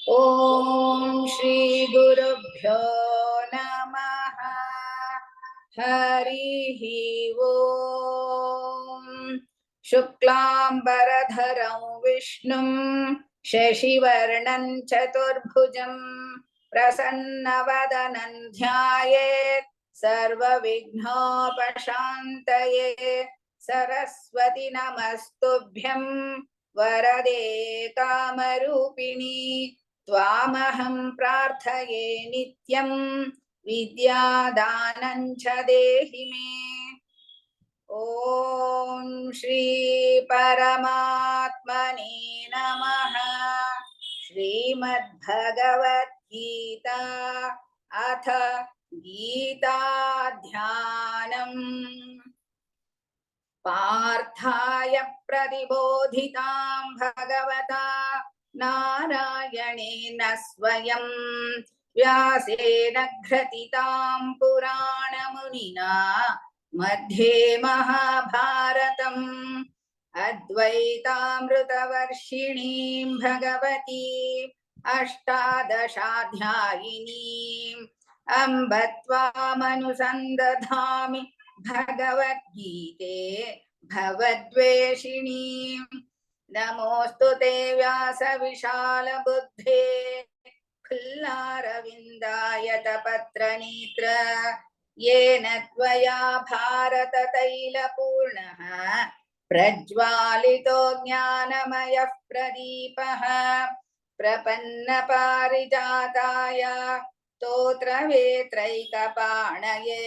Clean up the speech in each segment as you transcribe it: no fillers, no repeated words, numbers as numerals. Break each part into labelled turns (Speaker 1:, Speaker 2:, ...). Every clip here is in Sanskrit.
Speaker 1: ओम श्री गुरुभ्यो नमः। हरिः ओम। शुक्लांबरधरं विष्णुं शशिवर्णं चतुर्भुजं प्रसन्नवदनं ध्यायेत् सर्वविघ्नोपशान्तये। सरस्वती नमस्तुभ्यं वरदे कामरूपिणी त्वामहं प्रार्थये नित्यं विद्यादानं च देहि मे। ॐ श्री परमात्मने नमः। श्रीमद्भगवद्गीता अथ गीताध्यानम्। पार्थाय प्रतिबोधितां भगवता नारायणेन स्वयं व्यासेन घ्रथितां पुराणमुनिना मध्ये महाभारतम् अद्वैतामृतवर्षिणीं भगवती अष्टादशाध्यायिनीम् अम्ब त्वामनुसन्दधामि भगवद्गीते भवद्वेषिणीम्। नमोऽस्तु ते व्यासविशालबुद्धे फुल्लारविन्दायतपत्रनेत्र येन त्वया भारततैलपूर्णः प्रज्वालितो ज्ञानमयः प्रदीपः। प्रपन्नपारिजाताय स्तोत्रवेत्रैकपाणये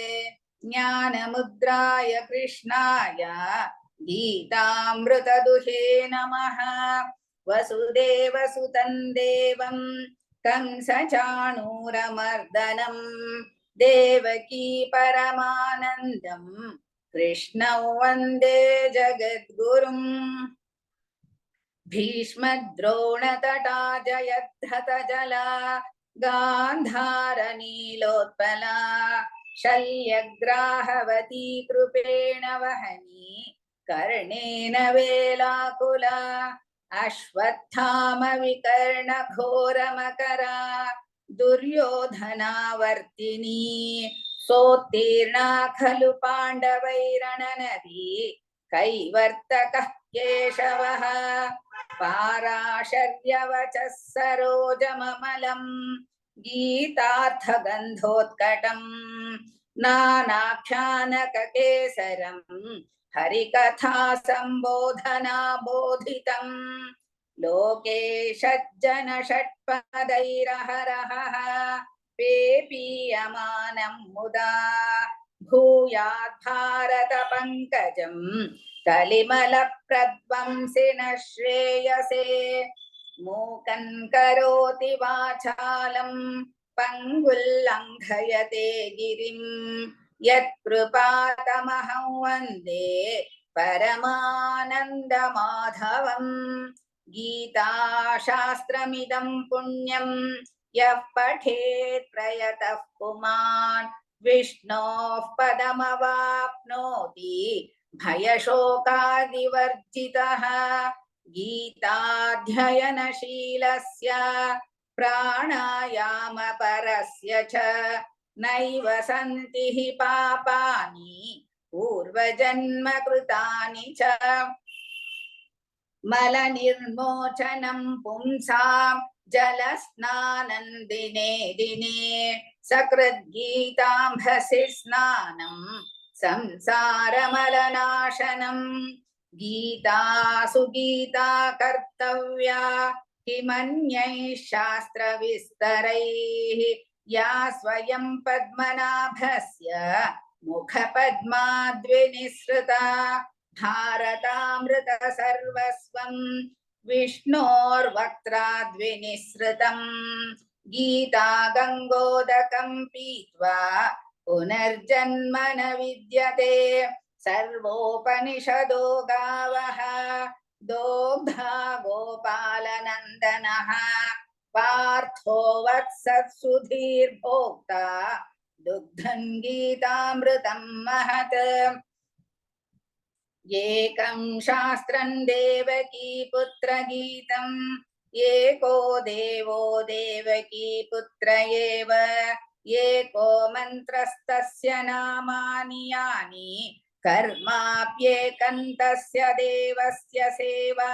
Speaker 1: ज्ञानमुद्राय कृष्णाय गीतामृतदुहे नमः। वसुदेवसुतं देवं कंसचाणूरमर्दनं देवकी परमानन्दं कृष्णं वन्दे जगद्गुरुम्। भीष्मद्रोणतटा जयद्रथजला गान्धारनीलोत्पला शल्यग्राहवती कृपेण वहनी कर्णेन वेलाकुला अश्वत्थामविकर्णघोरमकरा दुर्योधनावर्तिनी सोत्तीर्णा खलु पाण्डवैरणनदी कैवर्तकः केशवः पाराशर्यवचः सरोजममलं गीतार्थगन्धोत्कटं नानाख्यानककेसरं हरिकथा सम्बोधना बोधितं लोके षज्जन षट्पदैरहरः पेपीयमानं मुदा भूयात् भारत पंकजं कलिमलप्रध्वंसिन श्रेयसे। मूकं करोति वाचालं पङ्गुल्लङ्घयते गिरिं यत्कृपातमहं वन्दे परमानन्दमाधवम्। गीताशास्त्रमिदं पुण्यं यः पठेत् प्रयतः पुमान् विष्णोः पदमवाप्नोति भयशोकादिवर्जितः। गीताध्ययनशीलस्य प्राणायामपरस्य च नैव सन्ति हि पापानि पूर्वजन्मकृतानि च। मलनिर्मोचनं पुंसां जलस्नानं दिने दिने सकृद्गीताम्भसि स्नानं संसारमलनाशनं। गीता सुगीता कर्तव्या किमन्यैः शास्त्रविस्तरैः या स्वयं पद्मनाभस्य मुखपद्माद्विनिसृता भारतामृत सर्वस्वं विष्णोर्वक्त्राद्विनिसृतं। गीता गंगोदकं पीत्वा पुनर्जन्म न विद्यते सर्वोपनिषदो गावः दोग्धा गोपालनन्दनः पार्थो वत्सत्सुधीर्भोक्ता दुग्धं गीतामृतं महत्। एकं शास्त्रं देवकी पुत्रगीतं एको देवो देवकी पुत्र एव एको मन्त्रस्तस्य नामानि यानि कर्माप्येकन्तस्य देवस्य सेवा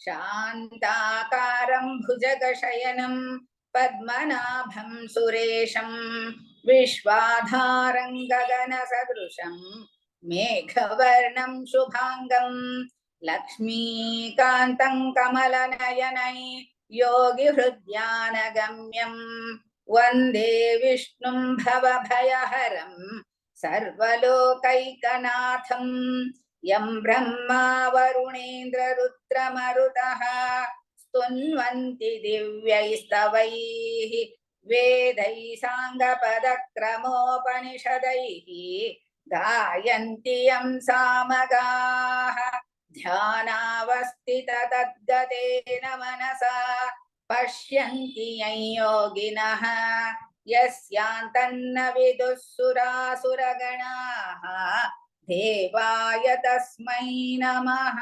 Speaker 1: शान्ताकारं भुजगशयनं पद्मनाभं सुरेशं विश्वाधारं गगनसदृशं मेघवर्णं शुभांगं लक्ष्मीकान्तं कमलनयनै योगिहृद्यानगम्यं वन्दे विष्णुं भवभयहरं सर्वलोकैकनाथं यं ब्रह्मा वरुणेन्द्ररुद्रमरुतः स्तुन्वन्ति दिव्यैस्तवैः वेदैः साङ्गपदक्रमोपनिषदैः गायन्ति यं सामगाः ध्यानावस्थिततद्गतेन मनसा पश्यन्ति यं योगिनः यस्यान्तन्न विदुः सुरासुरगणाः देवाय तस्मै नमः।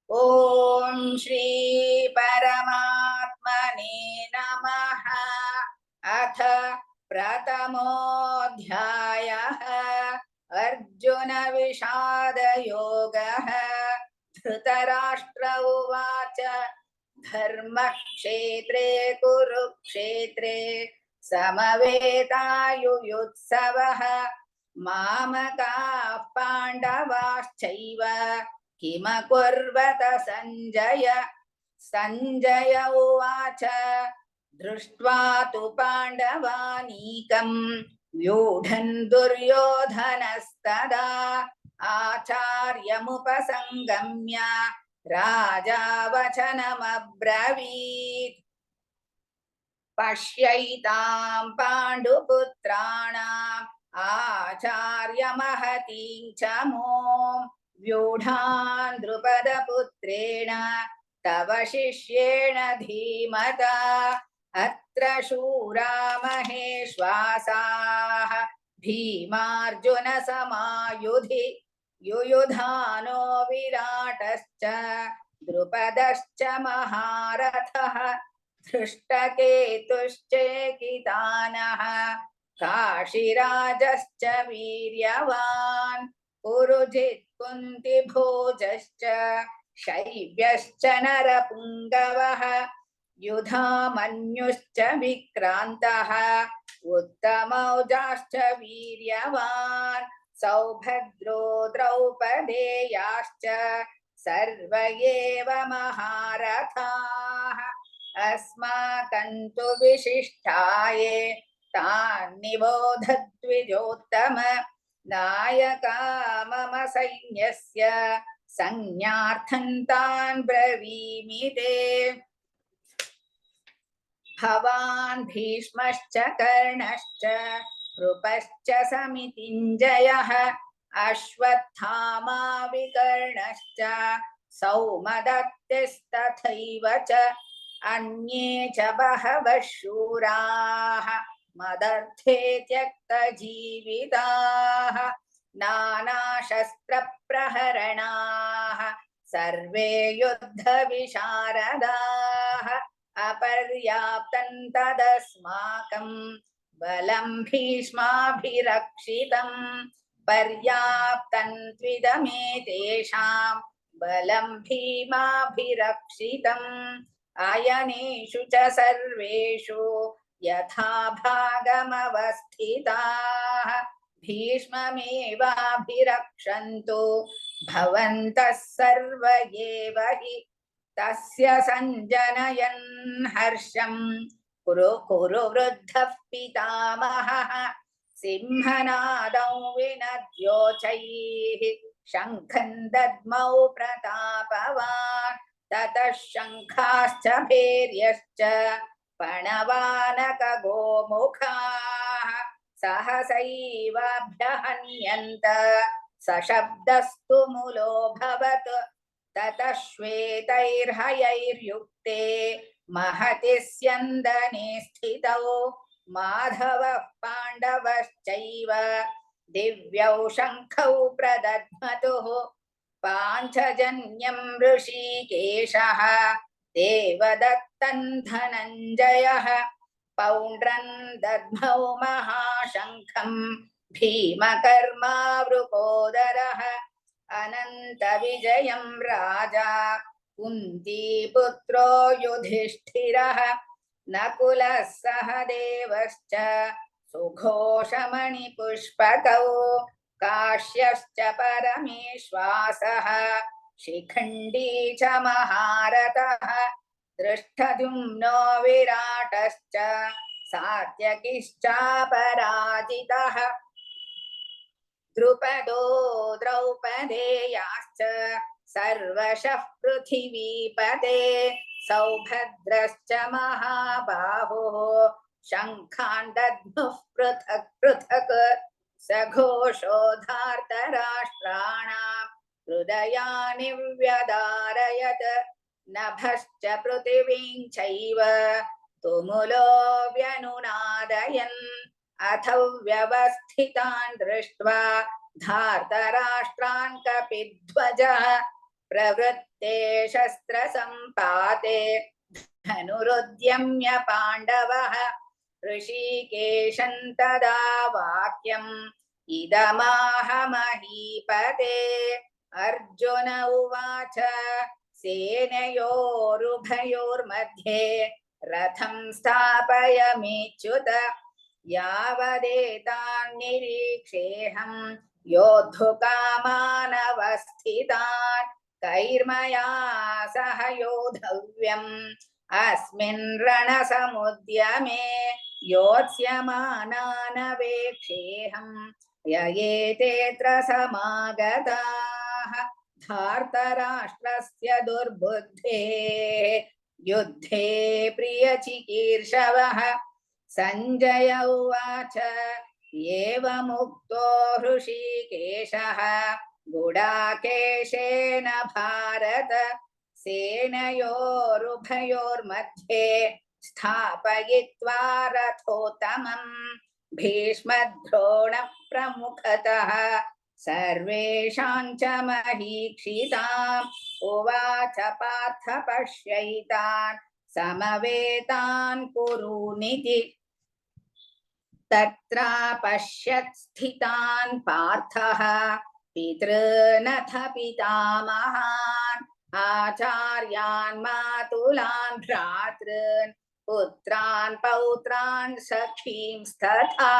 Speaker 1: ॐ श्री परमात्मने नमः। अथ प्रथमोऽध्यायः अर्जुन विषादयोगः। धृतराष्ट्र उवाच धर्मक्षेत्रे कुरुक्षेत्रे समवेतायुयुत्सवः मामकाः पाण्डवाश्चैव किमकुर्वत सञ्जय। सञ्जय उवाच दृष्ट्वा तु पाण्डवानीकं व्यूढन् दुर्योधनस्तदा आचार्यमुपसङ्गम्य राजा वचनमब्रवीत् पश्यैतां पाण्डुपुत्राणाम् आचार्यमहतीं च मों व्यूढान् द्रुपदपुत्रेण तव शिष्येण धीमता अत्र शूरा महेश्वासाः भीमार्जुनसमायुधि युयुधानो विराटश्च द्रुपदश्च महारथः धृष्टकेतुश्चेकितानः काशीराजश्च वीर्यवान् पुरुजित् कुन्तिभोजश्च शैब्यश्च नरपुङ्गवः युधामन्युश्च विक्रान्तः उत्तमौजाश्च वीर्यवान् सौभद्रो द्रौपदेयाश्च सर्व एव महारथाः अस्माकं तु विशिष्टाये तान् निबोधद्विजोत्तम नायका मम सैन्यस्य संज्ञार्थं तान् ब्रवीमि ते। भवान् भीष्मश्च कर्णश्च कृपश्च समितिञ्जयः अश्वत्थामा विकर्णश्च सौमदत्तिस्तथैव च अन्ये च बहवः शूराः मदर्थे त्यक्तजीविताः नानाशस्त्रप्रहरणाः सर्वे युद्धविशारदाः अपर्याप्तं तदस्माकं बलं भीष्माभिरक्षितं पर्याप्तं त्विदमेतेषां बलं भीमाभिरक्षितम् अयनेषु च सर्वेषु यथा भागमवस्थिताः भीष्ममेवाभिरक्षन्तु भवन्तः सर्व एव हि तस्य सञ्जनयन् हर्षं कुरु वृद्धः पितामहः सिंहनादौ विनद्योचैः शङ्खं दद्मौ प्रतापवान् ततः शङ्खाश्च भैर्यश्च पणवानकगोमुखाः सहसैवाभ्यहन्यन्त सशब्दस्तु मुलोऽभवत् ततः श्वेतैर्हयैर्युक्ते महति स्यन्दने स्थितौ माधवः पाण्डवश्चैव दिव्यौ शङ्खौ प्रदध्मतुः पाञ्चजन्यं ऋषिकेशः देवदत्तं धनञ्जयः पौण्ड्रं दद्मौ महाशङ्खं भीमकर्मावृकोदरः अनन्तविजयं राजा कुन्तीपुत्रो युधिष्ठिरः नकुलः सह देवश्च सुघोषमणिपुष्पकौ काश्यश्च परमेश्वासः शिखण्डी च महारथः दृष्टद्युम्नो विराटश्च सात्यकिश्चापराजितः द्रुपदो द्रौपदेयाश्च सर्वशः पृथिवीपते सौभद्रश्च महाबाहुः शङ्खान् दद्मुः पृथक् पृथक् सघोषोधार्तराष्ट्राणां हृदयानि व्यदारयत् नभश्च पृथिवीं चैव तुमुलो व्यनुनादयन् अथ व्यवस्थितान् दृष्ट्वा धार्तराष्ट्रान् कपिध्वजः प्रवृत्ते शस्त्रसम्पाते धनुरुद्यम्य पाण्डवः ऋषिकेशं तदा वाक्यम् इदमाह महीपते अर्जुन उवाच सेनयोरुभयोर्मध्ये रथं स्थापयामीच्युत यावदेतान्निरीक्षेऽहं योद्धुकामानवस्थितान् कैर्मया सह योद्धव्यम् अस्मिन् रणसमुद्यमे योत्स्यमानानवेक्षेऽहं ययेतेऽत्र समागताः धार्तराष्ट्रस्य दुर्बुद्धेः युद्धे प्रियचिकीर्षवः संजय उवाच एवमुक्तो हृषीकेशः गुडाकेशेन भारत सेनयोरुभयोर्मध्ये स्थापयित्वा रथोत्तमम् भीष्मद्रोणः प्रमुखतः सर्वेषां च महीक्षिताम् उवाच पार्थ पश्यैतान् समवेतान् कुरूनिति तत्र पश्यत् स्थितान् पार्थः पितॄनथ पितामहान् आचार्यान् मातुलान् भ्रातॄन् पुत्रान् पौत्रान् सखींस्तथा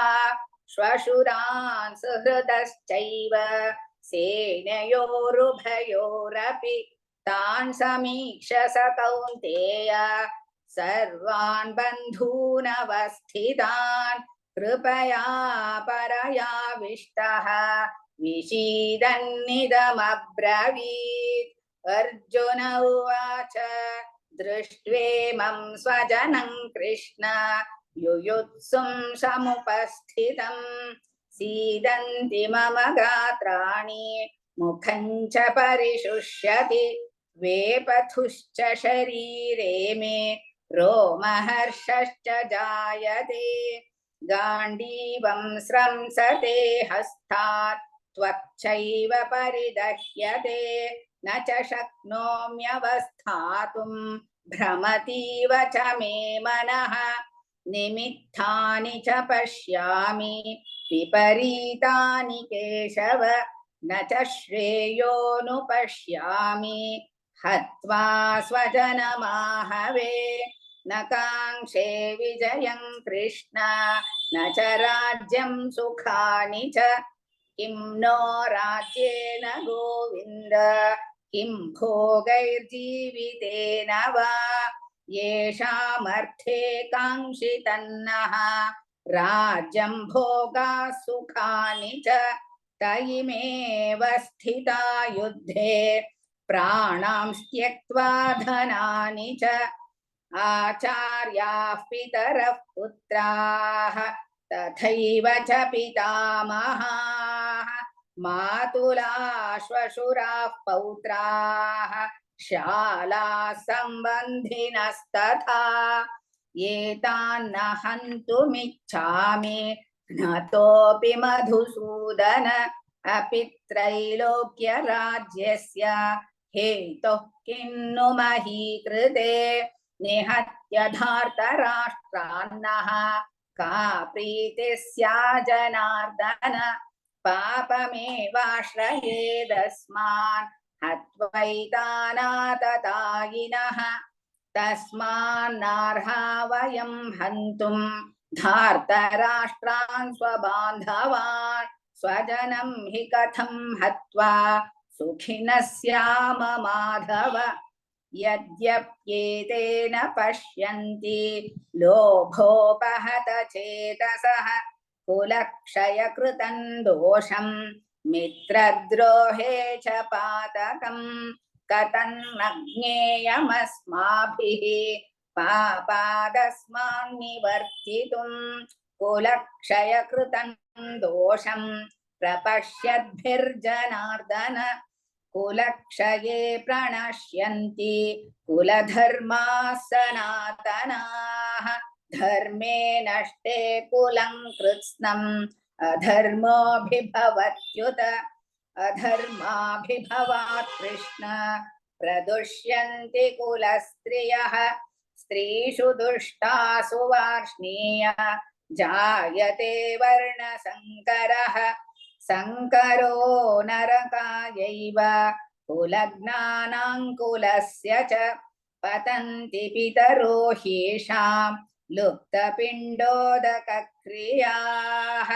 Speaker 1: श्वशुरान् सुहृदश्चैव सेनयोरुभयोरपि तान् समीक्ष स कौन्तेय सर्वान् बन्धूनवस्थितान् कृपया परयाविष्टः विषीदन्निदमब्रवीत् अर्जुन उवाच दृष्ट्वेमं स्वजनं कृष्ण युयुत्सुं समुपस्थितं सीदन्ति मम गात्राणि मुखं च परिशुष्यति वेपथुश्च शरीरे मे रोमहर्षश्च जायते गाण्डीवं स्रंसते हस्तात् त्वच्चैव परिदह्यते न च शक्नोम्यवस्थातुं भ्रमतीव च मे मनः निमित्तानि च पश्यामि विपरीतानि केशव न च श्रेयोनुपश्यामि हत्वा स्वजनमाहवे न काङ्क्षे विजयं कृष्ण न च राज्यं सुखानि च किं नो राज्येन गोविन्द किं भोगैर्जीवितेन वा येषामर्थे काङ्क्षितन्नः राज्यं भोगाः सुखानि च तयिमेव स्थिता युद्धे प्राणां त्यक्त्वा धनानि च आचार्याः पितरः पुत्राः तथैव च पितामहाः मातुलाः श्वशुराः पौत्राः शालाः सम्बन्धिनस्तथा एतान्न हन्तुमिच्छामि नतोऽपि मधुसूदन अपि त्रैलोक्यराज्यस्य हेतुः किन्नु महीकृते निहत्य धार्तराष्ट्रान्नः का प्रीतिः स्या जनार्दन पापमेवाश्रयेदस्मान् हत्वैतानाततायिनः तस्मान्नार्हा वयं हन्तुं धार्तराष्ट्रान् स्वबान्धवान् स्वजनं हि कथं हत्वा सुखिनः स्याम माधव यद्यप्येतेन पश्यन्ति लोभोपहत चेतसः कुलक्षयकृतं दोषं मित्रद्रोहे च पातकम् कतन्न ज्ञेयमस्माभिः पापादस्मान्निवर्तितुं कुलक्षयकृतं दोषं प्रपश्यद्भिर्जनार्दन कुलक्षये प्रणश्यन्ति कुलधर्माः सनातनाः धर्मे नष्टे कुलं कृत्स्नम् अधर्मोऽभिभवत्युत अधर्माभिभवात् कृष्ण प्रदुष्यन्ति कुलस्त्रियः स्त्रीषु दुष्टासु वार्ष्णेय जायते वर्णसङ्करः संकरो नरकायैव कुलज्ञानां कुलस्य च पतन्ति पितरो ह्येषां लुप्तपिण्डोदकक्रियाः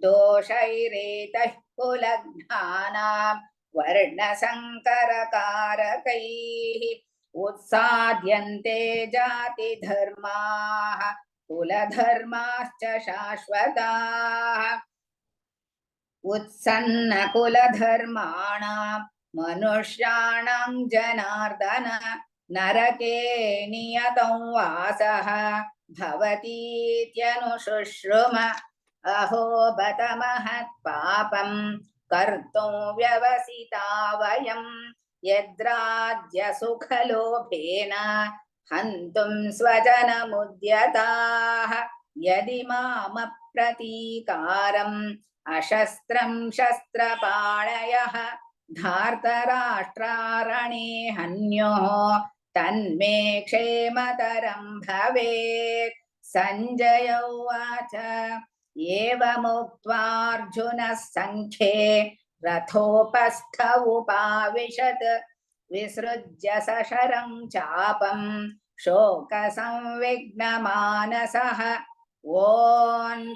Speaker 1: दोषैरेतैः कुलज्ञानां वर्णसङ्करकारकैः उत्साद्यन्ते जातिधर्माः कुलधर्माश्च शाश्वताः उत्सन्नकुलधर्माणां मनुष्याणां जनार्दन नरके नियतं वासः भवतीत्यनुशुश्रुम अहो बत महत्पापं कर्तुं व्यवसिता वयं यद्राज्यसुखलोभेन हन्तुं स्वजनमुद्यताः यदि मामप्रतीकारम् अशस्त्रं शस्त्रपाणयः धार्तराष्ट्रारणे हन्योः तन्मे क्षेमतरं भवेत् सञ्जय उवाच एवमुक्त्वार्जुनः सङ्ख्ये रथोपस्थ उपाविशत् विसृज्य सशरं चापं शोकसंविघ्नमानसः ॐ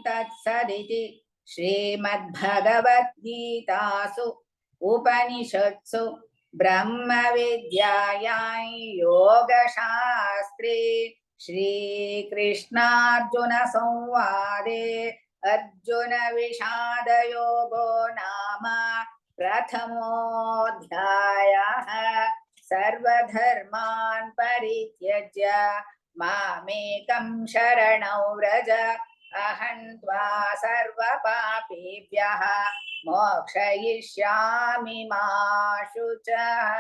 Speaker 1: तत्सदिति श्रीमद्भगवद्गीतासु उपनिषत्सु ब्रह्मविद्यायां योगशास्त्रे श्रीकृष्णार्जुनसंवादे अर्जुनविषादयोगो नाम प्रथमोऽध्यायः सर्वधर्मान् परित्यज्य मामेकं शरणं व्रज अहं त्वा सर्वपापेभ्यः मोक्षयिष्यामि मा शुचः।